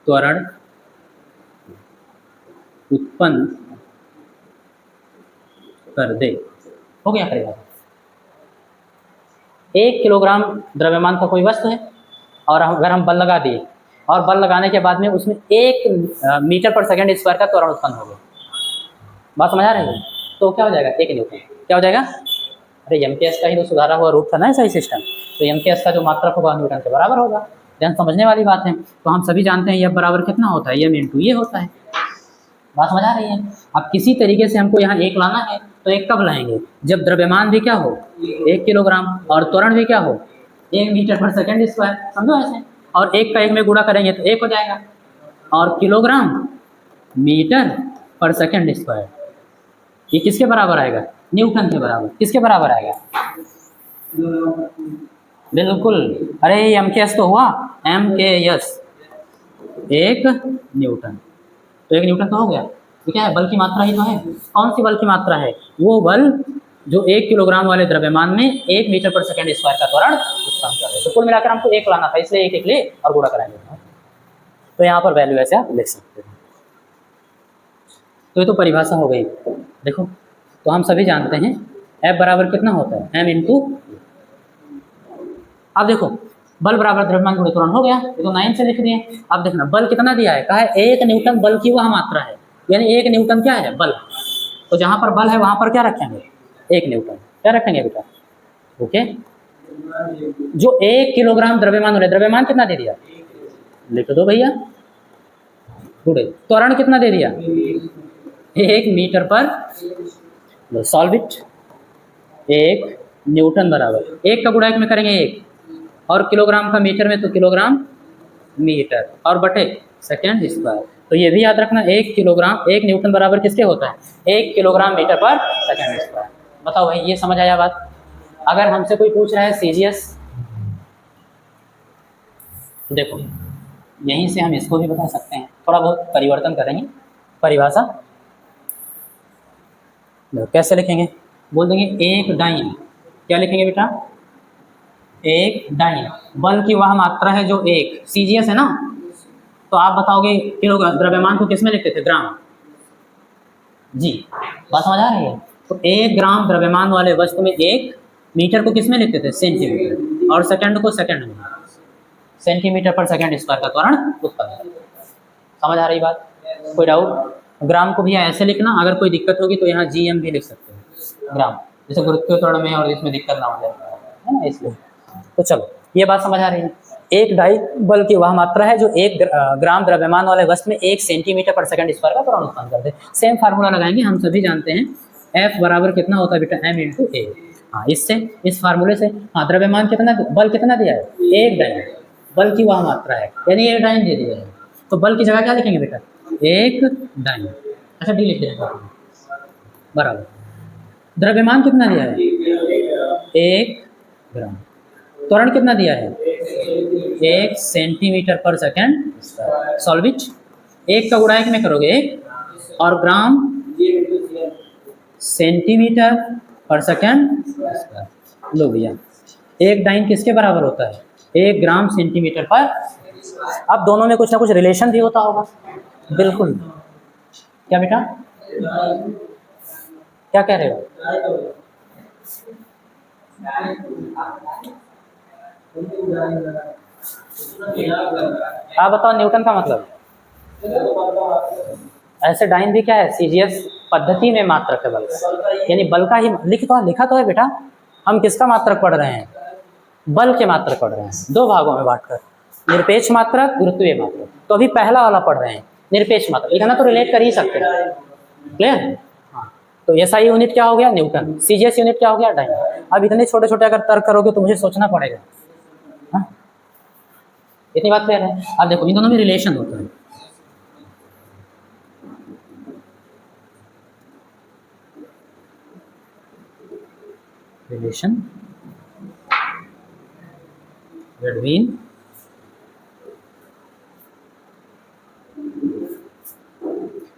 त्वरण उत्पन्न कर दे। हो गया करेगा। 1 किलोग्राम द्रव्यमान का कोई वस्तु है, और अगर हम बल लगा दिए, और बल लगाने के बाद में उसमें 1 मीटर पर सेकंड स्क्वायर का त्वरण उत्पन्न हो गया। बात समझ आ रही है? तो क्या हो जाएगा, 1 न्यूटन क्या हो जाएगा, अरे एमकेएस का ही तो सुधारा हुआ रूप था ना ऐसा ही सिस्टम, तो एमकेएस का जो मात्रक होगा न्यूटन के बराबर होगा। ध्यान समझने वाली बात है। तो हम सभी जानते हैं यह बराबर कितना होता है, एम इंटू ये होता है। बात समझ आ रही है? अब किसी तरीके से हमको यहाँ 1 लाना है, तो 1 कब लाएंगे, जब द्रव्यमान भी क्या हो 1 किलोग्राम और त्वरण भी क्या हो 1 मीटर पर सेकंड स्क्वायर, समझो ऐसे। और 1 का 1 में गुणा करेंगे तो 1 हो जाएगा, और किलोग्राम मीटर पर सेकंड स्क्वायर ये किसके बराबर आएगा, न्यूटन के बराबर। किसके बराबर आएगा, बिल्कुल, अरे एमकेएस तो हुआ, एमकेएस 1 न्यूटन, तो 1 न्यूटन तो हो गया। तो क्या है, बल की मात्रा ही तो है। कौन सी बल की मात्रा है, वो बल जो 1 किलोग्राम वाले द्रव्यमान में 1 मीटर पर सेकंड स्क्वायर का त्वरण नुकसान कर रहे हैं। तो कुल मिलाकर हमको एक लाना था, इसलिए एक एक ले और गुणा कराएंगे। तो यहाँ पर वैल्यू ऐसे आप लिख सकते हैं। तो ये तो परिभाषा हो गई। देखो, तो हम सभी जानते हैं F बराबर कितना होता है, m इंटू। अब देखो, बल बराबर द्रव्यमान गुणित त्वरण हो गया, ये तो 9 से लिख दिए। अब देखना बल कितना दिया है, कहा है 1 न्यूटन बल की वह मात्रा है, यानी 1 न्यूटन क्या है, बल। तो जहाँ पर बल है वहाँ पर क्या रखेंगे, 1 न्यूटन। क्या रखेंगे बेटा, ओके। जो 1 किलोग्राम द्रव्यमान हो रहा है, द्रव्यमान कितना दे दिया, लिख दो भैया, गुणे त्वरण कितना दे दिया, 1 मीटर पर सॉल्व इट। 1 न्यूटन बराबर 1 का गुणा 1 में करेंगे 1, और किलोग्राम का मीटर में तो किलोग्राम मीटर, और बटे सेकेंड स्क्वायर। तो ये भी याद रखना, 1 किलोग्राम 1 न्यूटन बराबर किसके होता है, 1 किलोग्राम मीटर पर सेकेंड स्क्वायर। बताओ भाई, ये समझ आया बात। अगर हमसे कोई पूछ रहा है सीजीएस, देखो यहीं से हम इसको भी बता सकते हैं, थोड़ा बहुत परिवर्तन करेंगे परिभाषा। कैसे लिखेंगे, बोल देंगे 1 डाइन, क्या लिखेंगे बेटा, 1 डाइन बल की वह मात्रा है जो 1 सीजीएस है ना। तो आप बताओगे किलोग्राम, द्रव्यमान को किस में लिखते थे, ग्राम। जी, बात समझ आ रही है। तो 1 ग्राम द्रव्यमान वाले वस्तु में 1 मीटर को किस में लिखते थे, सेंटीमीटर, और सेकंड को सेकंड में, सेंटीमीटर पर सेकंड स्क्वायर का त्वरण उत्पन्न। समझ आ रही बात, कोई डाउट। ग्राम को भी ऐसे लिखना, अगर कोई दिक्कत होगी तो यहाँ जीएम भी लिख सकते हैं, ग्राम, जैसे गुरुत्वीय त्वरण में और इसमें दिक्कत ना हो जाए, है ना, इसलिए। तो चलो ये बात समझ आ रही है। 1 डाई बल की वह मात्रा है जो 1 ग्राम द्रव्यमान वाले वस्तु में 1 सेंटीमीटर पर सेकंड स्क्वायर का त्वरण उत्पन्न करते हैं। सेम फार्मूला लगाएंगे, हम सभी जानते हैं F बराबर कितना होता है बेटा, m इंटू ए। हाँ, इससे इस फार्मूले से, हाँ, द्रव्यमान कितना, बल कितना दिया है, 1 डाइन बल की वह मात्रा है, यानी 1 डाइन दे दिया है। तो बल की जगह क्या लिखेंगे बेटा, 1 डाइन, अच्छा डी लिख देंगे बराबर। द्रव्यमान कितना दिया है, 1 ग्राम। त्वरण कितना दिया है, 1 सेंटीमीटर पर सेकंड। Solve it. 1 का गुणा 1 में करोगे 1, और ग्राम सेंटीमीटर पर सेकंड। लो भैया, 1 डाइन किसके बराबर होता है, 1 ग्राम सेंटीमीटर पर। अब दोनों में कुछ ना कुछ रिलेशन भी होता होगा, बिल्कुल। क्या बेटा, क्या कह रहे हो, आप बताओ न्यूटन का मतलब। ऐसे डाइन भी क्या है, सीजीएस पद्धति में मात्रक है बल, यानी बल का ही लिखा तो है बेटा। हम किसका मात्रक पढ़ रहे हैं, बल के मात्रक पढ़ रहे हैं, 2 भागों में बांटकर, निरपेक्ष मात्रक, गुरुत्वीय मात्रक। तो अभी पहला वाला पढ़ रहे हैं, निरपेक्ष मात्रक, लिखना तो रिलेट कर ही सकते हैं, क्लियर। हाँ, तो एसआई यूनिट क्या हो गया, न्यूटन। सीजीएस यूनिट क्या हो गया, डाइन। अब इतने छोटे छोटे अगर तर्क करोगे तो मुझे सोचना पड़ेगा। हाँ, इतनी बात क्लियर है। अब देखो इन दोनों में रिलेशन होता है। Relation between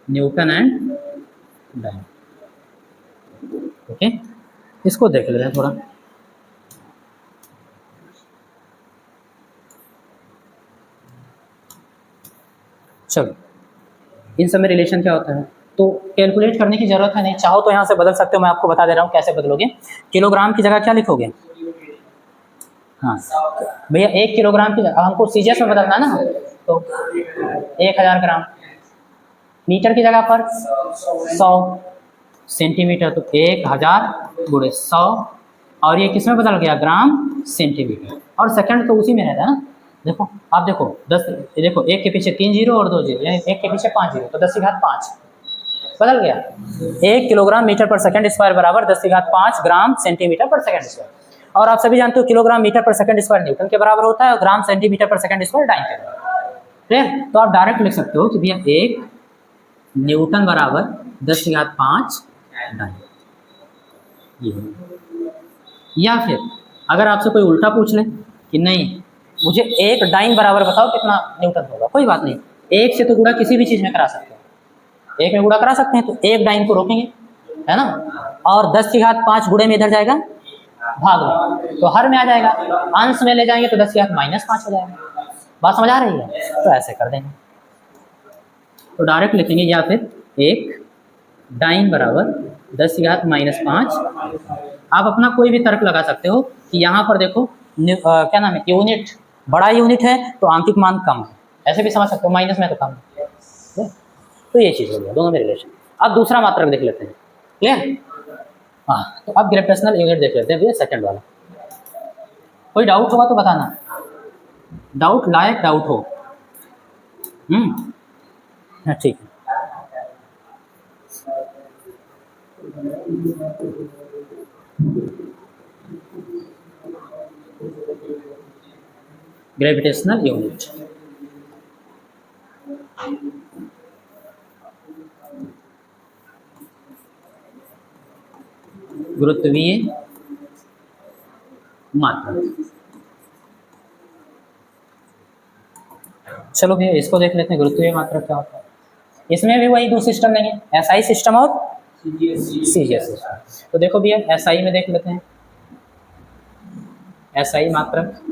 Newton and dyne. Okay, इसको देख ले रहे हैं थोड़ा। चलो, इन सब में रिलेशन क्या होता है तो कैलकुलेट करने की जरूरत है नहीं, चाहो तो यहाँ से बदल सकते हो, मैं आपको बता दे रहा हूँ कैसे बदलोगे। किलोग्राम की जगह क्या लिखोगे, हाँ भैया 1 किलोग्राम की जगह, हमको सीजीएस में बदलना ना, तो 1000 ग्राम। मीटर की जगह पर 100 सेंटीमीटर, तो 1000 गुणे 100, और ये किस में बदल गया, ग्राम सेंटीमीटर। और सेकंड तो उसी में रहता है ना। देखो आप देखो 10, देखो 1 के पीछे 3 जीरो और 2 जीरो, यानी 1 के पीछे 5 जीरो, तो 10 की घात 5 बदल गया। 1 किलोग्राम मीटर पर सेकंड स्क्वायर बराबर 10 की घात 5 ग्राम सेंटीमीटर पर सेकंड स्क्वायर। और आप सभी जानते हो किलोग्राम मीटर पर सेकंड स्क्वायर न्यूटन के बराबर होता है, और ग्राम सेंटीमीटर पर सेकंड स्क्वायर डाइन के बराबर। क्लियर। तो आप डायरेक्ट लिख सकते हो कि भैया 1 न्यूटन बराबर 10 की घात 5 डाइन। या फिर अगर आपसे कोई उल्टा पूछ ले कि नहीं मुझे 1 डाइन बराबर बताओ कितना न्यूटन होगा, कोई बात नहीं, 1 से तो गुणा किसी भी चीज़ में करा सकते हैं, 1 में गुणा करा सकते हैं, तो 1 डाइन को रोकेंगे, है ना। और 10 की घात 5 गुणे में इधर जाएगा भाग में, तो हर में आ जाएगा। अंश में ले जाएंगे तो 10⁻⁻5 हो जाएगा। बात समझ आ रही है? तो ऐसे कर देंगे, तो डायरेक्ट लिखेंगे या फिर 1 डाइन बराबर 10⁻5। आप अपना कोई भी तर्क लगा सकते हो कि यहाँ पर देखो क्या नाम है, यूनिट बड़ा यूनिट है तो आंकिक मान कम है, ऐसे भी समझ सकते हो, माइनस में तो कम है। तो ये चीज़ हो गया दोनों में रिलेशन। अब दूसरा मात्रक देख लेते हैं, क्लियर? हाँ, तो अब ग्रेविटेशनल यूनिट देख लेते हैं भैया, सेकंड वाला। कोई डाउट होगा तो बताना, डाउट लायक डाउट हो। हाँ ठीक है। ग्रेविटेशनल यूनिट, गुरुत्वीय मात्रक। चलो भैया इसको देख लेते हैं, गुरुत्वीय मात्रक क्या होता है। इसमें भी वही दो सिस्टम लेंगे, एसआई सिस्टम और सीजीएस सिस्टम। तो देखो भैया एसआई में देख लेते हैं, एसआई मात्रक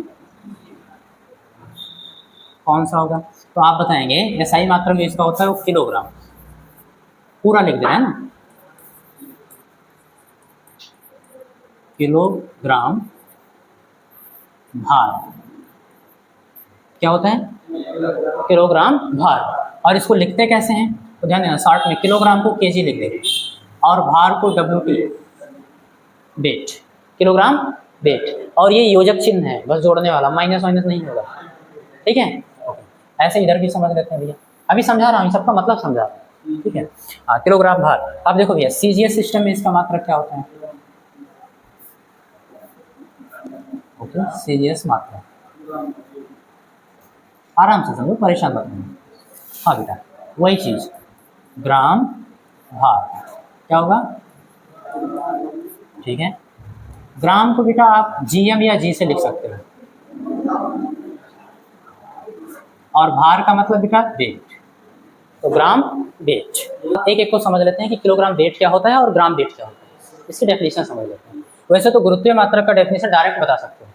कौन सा होगा, तो आप बताएंगे एसआई मात्रक जो इसका होता है वो किलोग्राम, पूरा लिख दे रहे हैं ना, किलोग्राम भार। क्या होता है? किलोग्राम भार। और इसको लिखते कैसे हैं तो ध्यान देना, शॉर्ट में किलोग्राम को केजी लिख देंगे और भार को डब्ल्यूटी, वेट, किलोग्राम वेट। और ये योजक चिन्ह है बस जोड़ने वाला, माइनस माइनस नहीं होगा, ठीक है? ऐसे इधर भी समझ लेते हैं भैया, अभी समझा रहा हूँ, सबका मतलब समझा रहा हूँ, ठीक है? हाँ, किलोग्राम भार। अब देखो भैया सीजीएस सिस्टम में इसका मात्रक क्या होता है? ओके, सीजीएस मात्रक आराम से समझो, परेशान मत होना। हाँ बेटा वही चीज, ग्राम भार क्या होगा, ठीक है? ग्राम को बेटा आप जीएम या जी से लिख सकते हो, और भार का मतलब बेटा वेट, तो ग्राम वेट। एक एक को समझ लेते हैं कि किलोग्राम वेट क्या होता है और ग्राम वेट क्या होता है, इसकी डेफिनेशन समझ लेते हैं। वैसे तो गुरुत्वीय मात्रक का डेफिनेशन डायरेक्ट बता सकते हैं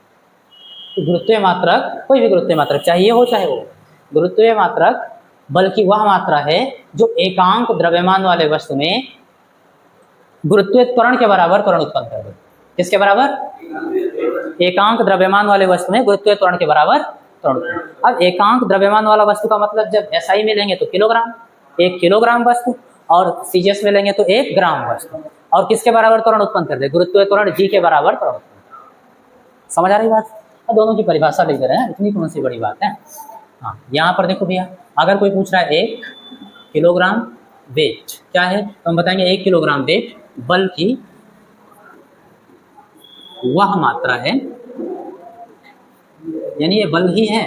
कि गुरुत्वीय मात्रक, कोई भी गुरुत्वीय मात्रक चाहिए हो चाहे वो, गुरुत्वीय मात्रक बल्कि वह मात्रा है जो एकांक द्रव्यमान वाले वस्तु में गुरुत्वीय त्वरण के बराबर त्वरण उत्पन्न कर दे। किसके बराबर? एकांक द्रव्यमान वाले वस्तु में गुरुत्वीय त्वरण के बराबर त्वरण। अब एकांक द्रव्यमान वाला वस्तु का मतलब जब एसआई में लेंगे तो किलोग्राम, 1 किलोग्राम वस्तु, और सीजीएस में लेंगे तो 1 ग्राम वस्तु, और किसके बराबर त्वरण उत्पन्न कर दे? गुरुत्वीय त्वरण जी के बराबर त्वरण। समझ आ रही बात? दोनों की परिभाषा लिख दे रहे हैं, इतनी कौन सी बड़ी बात है। हाँ, यहाँ पर देखो भैया, अगर कोई पूछ रहा है 1 किलोग्राम वेट क्या है, तो हम बताएंगे 1 किलोग्राम वेट बल की वह मात्रा है, यानी ये बल ही है,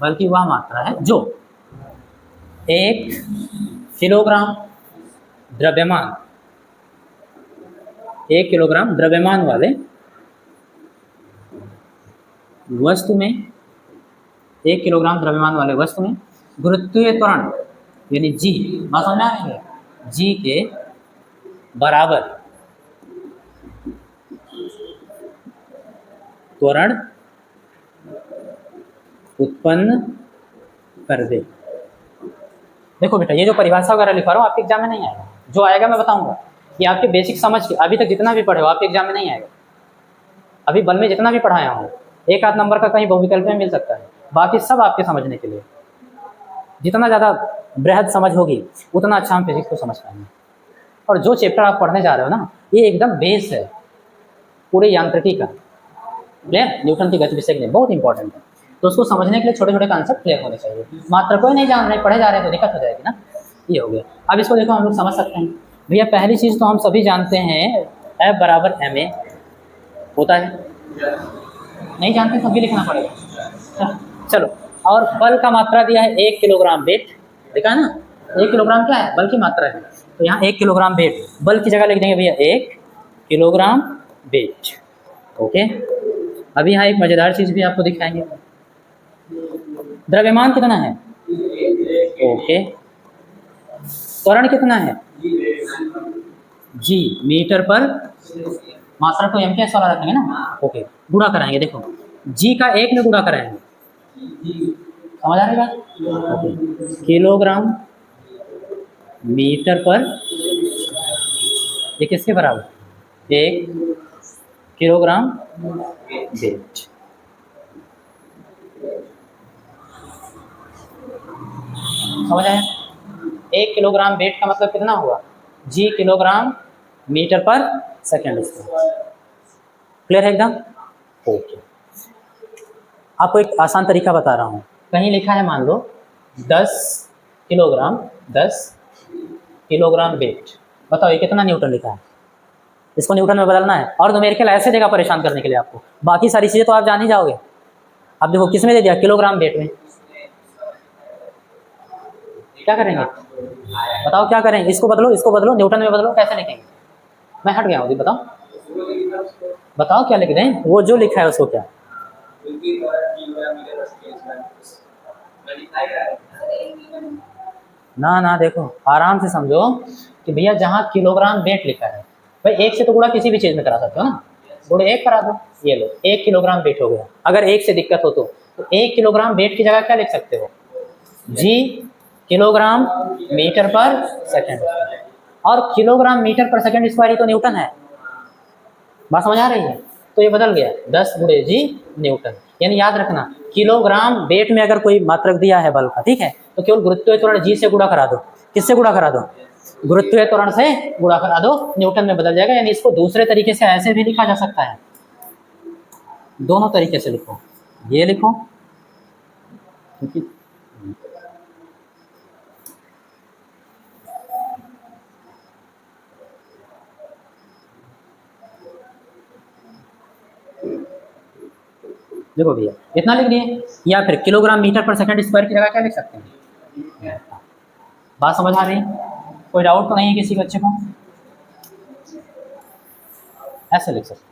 बल की वह मात्रा है जो 1 किलोग्राम द्रव्यमान, 1 किलोग्राम द्रव्यमान वाले वस्तु में, 1 किलोग्राम द्रव्यमान वाले वस्तु में गुरुत्वीय त्वरण यानी जी, बात समझ आ रही है, जी के बराबर त्वरण उत्पन्न कर दे। देखो बेटा ये जो परिभाषा वगैरह लिखा रहा हूँ आपके एग्जाम में नहीं आएगा, जो आएगा मैं बताऊंगा, ये आपके बेसिक समझ के अभी तक जितना भी पढ़े हो आपके एग्जाम में नहीं आएगा। अभी बल में जितना भी पढ़ाया हूँ 1 आध नंबर का कहीं बहुविकल्प में मिल सकता है, बाकी सब आपके समझने के लिए। जितना ज़्यादा बृहद समझ होगी उतना अच्छा हम फिजिक्स को समझ पाएंगे। और जो चैप्टर आप पढ़ने जा रहे हो ना, ये एकदम बेस है पूरे यांत्रिकी का, क्लियर? न्यूटन की गति विषय में बहुत इंपॉर्टेंट है, तो उसको समझने के लिए छोटे छोटे कॉन्सेप्ट क्लियर होने चाहिए। मात्र कोई नहीं जान रहे, पढ़े जा रहे हैं तो दिक्कत हो जाएगी ना, ये हो गया। अब इसको देखो हम लोग समझ सकते हैं भैया, पहली चीज़ तो हम सभी जानते हैं F बराबर ma होता है, नहीं जानते तब भी लिखना पड़ेगा। चलो, और बल का मात्रा दिया है 1 किलोग्राम वेट, देखा है ना, 1 किलोग्राम क्या है? बल की मात्रा है, तो यहाँ 1 किलोग्राम वेट, बल की जगह लिख देंगे भैया 1 किलोग्राम वेट। ओके, अभी यहाँ एक मज़ेदार चीज़ भी आपको दिखाएंगे, द्रव्यमान कितना है? ओके, त्वरण कितना है? जी मीटर पर मात्रा को MKS वाला रखेंगे ना, ओके, गुणा कराएंगे। देखो जी का 1 में गुणा कराएंगे, समझ आ रही बात? ओके, किलोग्राम मीटर पर, ये किसके बराबर? 1 किलोग्राम वेट। समझ आया? 1 किलोग्राम वेट का मतलब कितना हुआ? जी किलोग्राम मीटर पर सेकेंड स्क्वायर। क्लियर है एकदम? ओके, आपको एक आसान तरीका बता रहा हूँ। कहीं लिखा है मान लो 10 किलोग्राम वेट, बताओ ये कितना न्यूटन लिखा है? इसको न्यूटन में बदलना है, और न्यूमेरिकल ऐसे देगा परेशान करने के लिए आपको, बाकी सारी चीज़ें तो आप जान ही जाओगे। अब देखो किस में दे दिया? किलोग्राम वेट में। क्या करेंगे बताओ, क्या करेंगे? इसको बदलो न्यूटन में बदलो, कैसे लिखेंगे? मैं हट गया हूँ, बताओ क्या लिख दें? वो जो लिखा है उसको क्या? ना देखो आराम से समझो कि भैया जहाँ किलोग्राम वेट लिखा है, भाई 1 से तो गुणा किसी भी चीज़ में करा सकते हो ना, गुणे 1 करा दो, ये लो 1 किलोग्राम वेट हो गया। अगर 1 से दिक्कत हो तो 1 किलोग्राम वेट की जगह क्या लिख सकते हो? जी किलोग्राम मीटर पर सेकेंड, और किलोग्राम मीटर पर सेकेंड स्क्वायर ही तो न्यूटन है। बात समझ आ रही है? तो ये बदल गया 10 गुणे जी न्यूटन। यानी याद रखना, किलोग्राम वेट में अगर कोई मात्रक दिया है बल का, ठीक है, तो केवल गुरुत्वीय त्वरण जी से गुणा करा दो। किससे गुणा करा दो? गुरुत्वीय त्वरण से गुणा करा दो, न्यूटन में बदल जाएगा। यानी इसको दूसरे तरीके से ऐसे भी लिखा जा सकता है, दोनों तरीके से लिखो, ये लिखो, देखो भैया इतना लिख दिए, या फिर किलोग्राम मीटर पर सेकंड स्क्वायर की जगह क्या लिख सकते हैं? बात समझ आ रही? कोई डाउट तो नहीं है किसी बच्चे को? ऐसे लिख सकते हैं।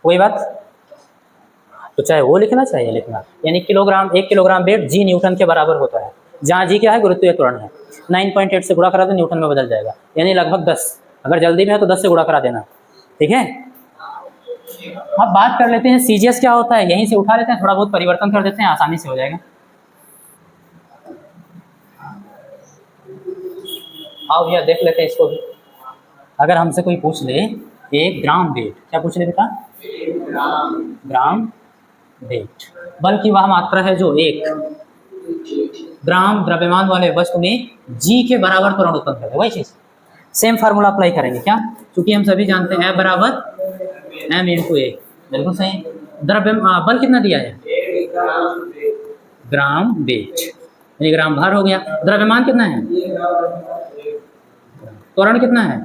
कोई बात तो चाहे वो लिखना चाहिए लिखना, यानी किलोग्राम 1 किलोग्राम वेट जी न्यूटन के बराबर होता है। जहाँ जी क्या है? गुरुत्वीय त्वरण है। 9.8 से गुणा करा तो न्यूटन में बदल जाएगा, यानी लगभग 10। अगर जल्दी में है तो 10 से गुणा करा देना, ठीक है? अब बात कर लेते हैं सीजीएस क्या होता है, यहीं से उठा लेते हैं, थोड़ा बहुत परिवर्तन कर देते हैं, आसानी से हो जाएगा। आओ भैया देख लेते हैं इसको भी। अगर हमसे कोई पूछ ले 1 ग्राम वेट, क्या पूछ ले बेटा? ग्राम वेट, बल की वह मात्रा है जो 1 ग्राम द्रव्यमान वाले वस्तु में जी के बराबर त्वरण उत्पन्न करे, वही चीज। सेम फार्मूला अप्लाई करेंगे क्या? क्योंकि हम सभी जानते हैं बराबर एम इंटू ए, बिल्कुल सही। द्रव्य बल कितना दिया है? ग्राम वेट, यानी ग्राम भार हो गया। द्रव्यमान कितना है? त्वरण कितना है?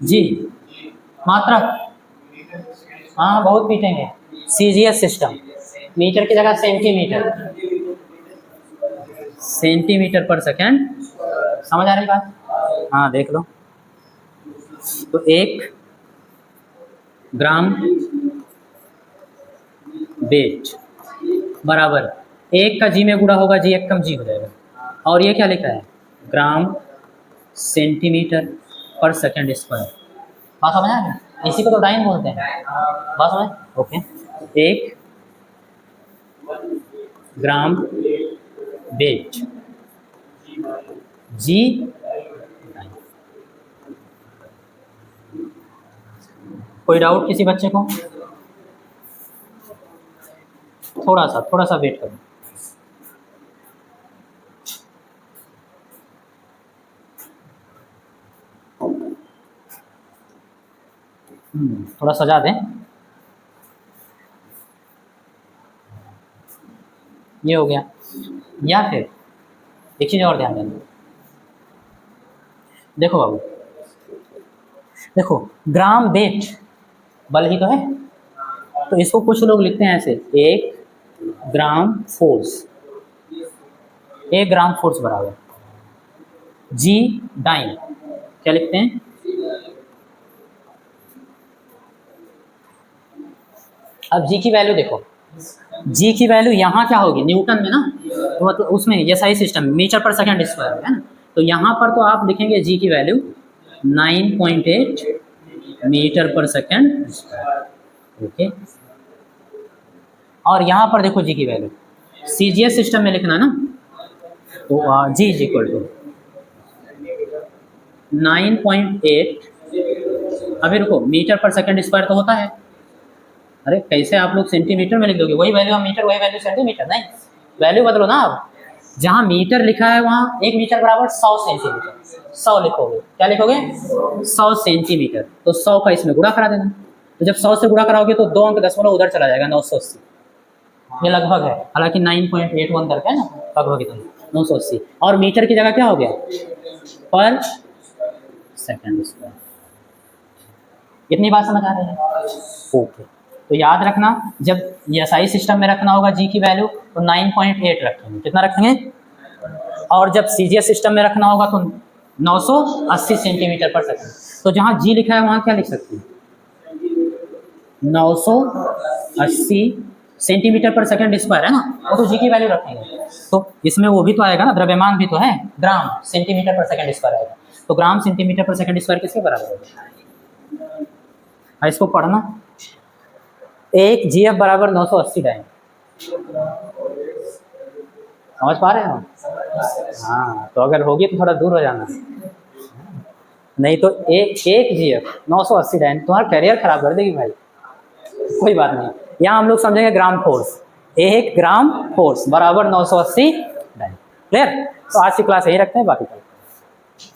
जी। मात्रा, हाँ बहुत पीटेंगे। सीजीएस सिस्टम, मीटर की जगह सेंटीमीटर पर सेकेंड। समझ आ रही बात? हाँ देख लो, तो 1 ग्राम वेट बराबर 1 का जी में गुणा होगा, जी 1 कम जी हो जाएगा, और ये क्या लिखा है? ग्राम सेंटीमीटर पर सेकेंड स्क्वायर। बात समझ आ रही? इसी को तो डाइन बोलते हैं। बात समझ? ओके, 1 ग्राम वेट जी। कोई डाउट किसी बच्चे को? थोड़ा सा वेट करो। थोड़ा सजा दें, ये हो गया। या फिर एक चीज़ और ध्यान देना, देखो बाबू, देखो ग्राम वेट बल ही तो है, तो इसको कुछ लोग लिखते हैं ऐसे, 1 ग्राम फोर्स, 1 ग्राम फोर्स बराबर जी डाइन, क्या लिखते हैं? अब जी की वैल्यू देखो, जी की वैल्यू यहाँ क्या होगी? न्यूटन में ना, तो मतलब उसमें SI सिस्टम मीटर पर सेकंड स्क्वायर है ना, तो यहाँ पर तो आप लिखेंगे जी की वैल्यू 9.8 मीटर पर सेकंड स्क्वायर। ओके, और यहाँ पर देखो जी की वैल्यू CGS सिस्टम में लिखना है ना, तो जी इज इक्वल टू 9.8, अभी रुको, मीटर पर सेकंड स्क्वायर तो होता है, अरे कैसे आप लोग सेंटीमीटर में लिख दोगे, वही वैल्यू मीटर वही वैल्यू सेंटीमीटर, नहीं वैल्यू बदलो ना आप, जहाँ मीटर लिखा है वहाँ 1 मीटर बराबर 100 सेंटीमीटर, 100 लिखोगे, क्या लिखोगे 100 सेंटीमीटर, तो 100 का इसमें गुणा करा देना, तो जब 100 से गुणा कराओगे तो 2 अंक दशमलव उधर चला जाएगा 980, ये लगभग है, हालांकि 9.81 करके है ना, लगभग इतना 980, और मीटर की जगह क्या हो गया पर सेकंड स्क्वायर। इतनी बात समझ आ रही है? ओके, तो याद रखना जब SI सिस्टम में रखना होगा जी की वैल्यू तो 9.8 रखेंगे, कितना रखेंगे, और जब CGS सिस्टम में रखना होगा तो 980 सेंटीमीटर पर सेकंड, तो जहाँ जी लिखा है वहाँ क्या लिख सकते हैं 980 सेंटीमीटर पर सेकंड स्क्वायर है ना, वो तो जी की वैल्यू रखेंगे, तो इसमें वो भी तो आएगा ना, द्रव्यमान भी तो है, ग्राम सेंटीमीटर पर सेकंड स्क्वायर आएगा, तो ग्राम सेंटीमीटर पर सेकंड स्क्वायर किसके बराबर होगा, इसको पढ़ना, 1 GF बराबर 980 डाइन, समझ पा रहे हो? हाँ, तो अगर होगी तो थोड़ा दूर हो जाना, नहीं तो एक GF 980 डाइन तुम्हारा करियर खराब कर देगी भाई, कोई बात नहीं, यहाँ हम लोग समझेंगे ग्राम फोर्स, 1 ग्राम फोर्स बराबर 980 डाइन, क्लियर? तो आज की क्लास यही रखते हैं, बाकी